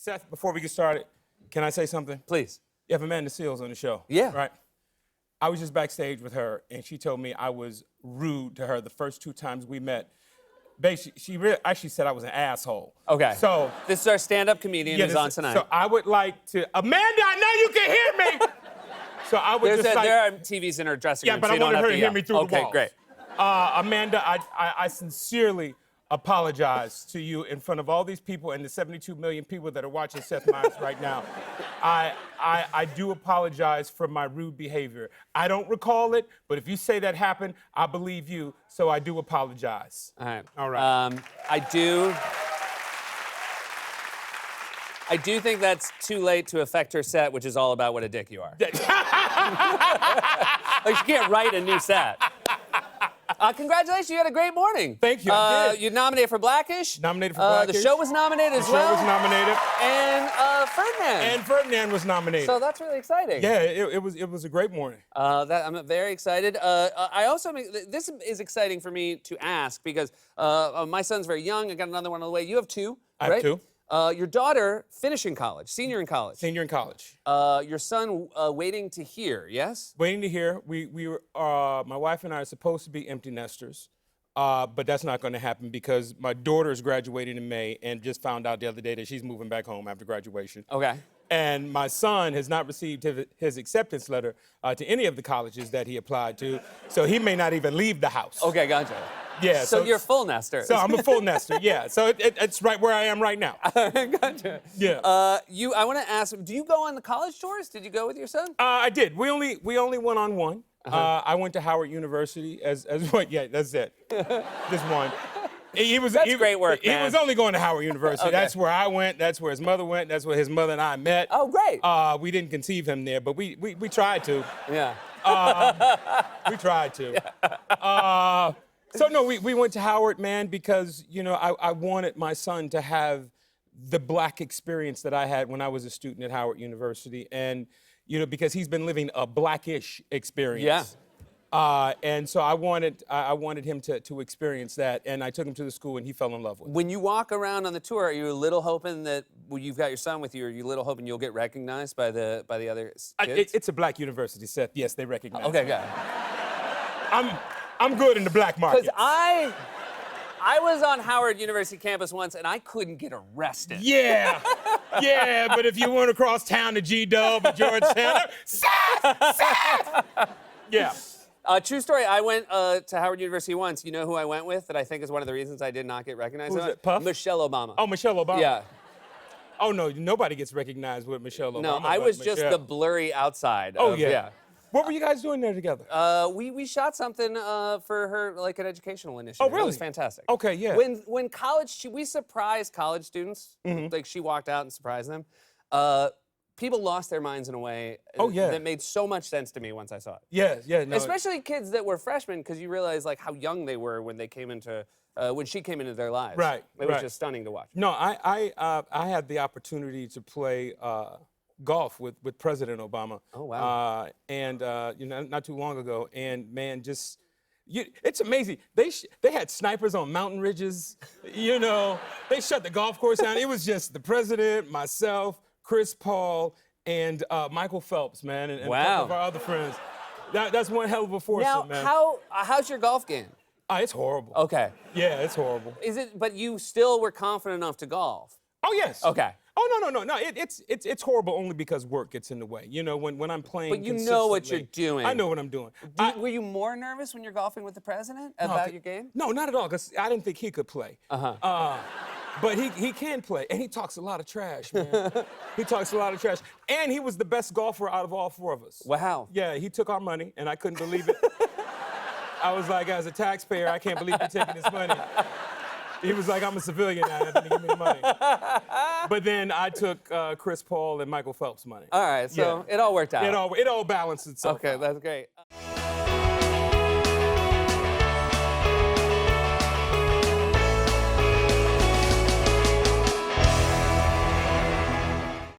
Seth, before we get started, can I say something? Please. You have Amanda Seales on the show. Yeah. Right? I was just backstage with her, and she told me I was rude to her the first 2 times we met. Basically, she actually said I was an asshole. Okay. So this is our stand-up comedian who's on tonight. So I would like to, Amanda, I know you can hear me. So I would there are TVs in her dressing room. but so I you don't wanted have her to hear yell. me through the Okay, walls. great. Amanda, I sincerely apologize to you in front of all these people and the 72 million people that are watching Seth Meyers right now. I do apologize for my rude behavior. I don't recall it, but if you say that happened, I believe you, so I do apologize. All right. All right. I do think that's too late to affect her set, which is all about what a dick you are. Like, you can't write a new set. Congratulations, you had a great morning. Thank you, I did. You're nominated for Blackish. Nominated for Blackish. The show was nominated as well. The show was nominated. And Ferdinand. And Ferdinand was nominated. So that's really exciting. Yeah, it was a great morning. I'm very excited. I also this is exciting for me to ask because my son's very young. I got another one on the way. You have 2, I right? have 2. Your daughter finishing college, senior in college. Senior in college. Your son waiting to hear, yes? Waiting to hear. We were, my wife and I are supposed to be empty nesters, but that's not going to happen because my daughter is graduating in May and just found out the other day that she's moving back home after graduation. Okay. And my son has not received his acceptance letter to any of the colleges that he applied to, so he may not even leave the house. Okay, gotcha. Yeah. So you're a full nester. So I'm a full nester, yeah. So it's right where I am right now. Gotcha. Yeah. I want to ask, do you go on the college tours? Did you go with your son? I did. We only went on one. I went to Howard University as well. Yeah, that's it. Just one. That's great work, man. He was only going to Howard University. Okay. That's where I went. That's where his mother went. That's where his mother and I met. Oh, great. We didn't conceive him there, but we tried to. Yeah. We tried to. So no, we went to Howard, man, because I wanted my son to have the Black experience that I had when I was a student at Howard University, and because he's been living a Blackish experience. Yeah. And so I wanted him to experience that, and I took him to the school, and he fell in love with it. When you walk around on the tour, are you a little hoping that when you've got your son with you, are you a little hoping you'll get recognized by the other kids? It's a Black university, Seth. Yes, they recognize. Okay, me. good. I'm good in the Black market. Because I was on Howard University campus once, and I couldn't get arrested. Yeah, yeah, but if you went across town to G-Dub or Georgetown, Seth! Yeah. True story, I went to Howard University once. You know who I went with that I think is one of the reasons I did not get recognized? Who's it, Puff? Michelle Obama. Oh, Michelle Obama. Yeah. Oh, no, nobody gets recognized with Michelle Obama. No, I was but just Michelle. the blurry outside. Oh, of, yeah. What were you guys doing there together? We shot something for her, like an educational initiative. Oh, really? It was fantastic. Okay, yeah. When college, we surprised college students. Like, she walked out and surprised them. People lost their minds in a way that made so much sense to me once I saw it. Yeah, no. Especially kids that were freshmen, because you realize like how young they were when they came into, when she came into their lives. Right, It was right. just stunning to watch. No, I had the opportunity to play golf with President Obama. Oh, wow. And not too long ago, and man, it's amazing. They had snipers on mountain ridges. They shut the golf course down. It was just the president, myself, Chris Paul, and Michael Phelps, man, and a couple of our other friends. That's one hell of a foursome, man. Now, how's your golf game? It's horrible. Okay. Yeah, it's horrible. Is it? But you still were confident enough to golf. Oh yes. Okay. Oh no. It's horrible only because work gets in the way. When I'm playing. But you know what you're consistently, doing. I know what I'm doing. Were you more nervous when you're golfing with the president about your game? No, not at all, because I didn't think he could play. But he can play, and he talks a lot of trash, man. He talks a lot of trash. And he was the best golfer out of all 4 of us. Wow. Yeah, he took our money, and I couldn't believe it. I was like, as a taxpayer, I can't believe you're taking this money. He was like, I'm a civilian now, Anthony, give me the money. But then I took Chris Paul and Michael Phelps' money. All right, so it all worked out. It all balanced itself Okay, out. that's great.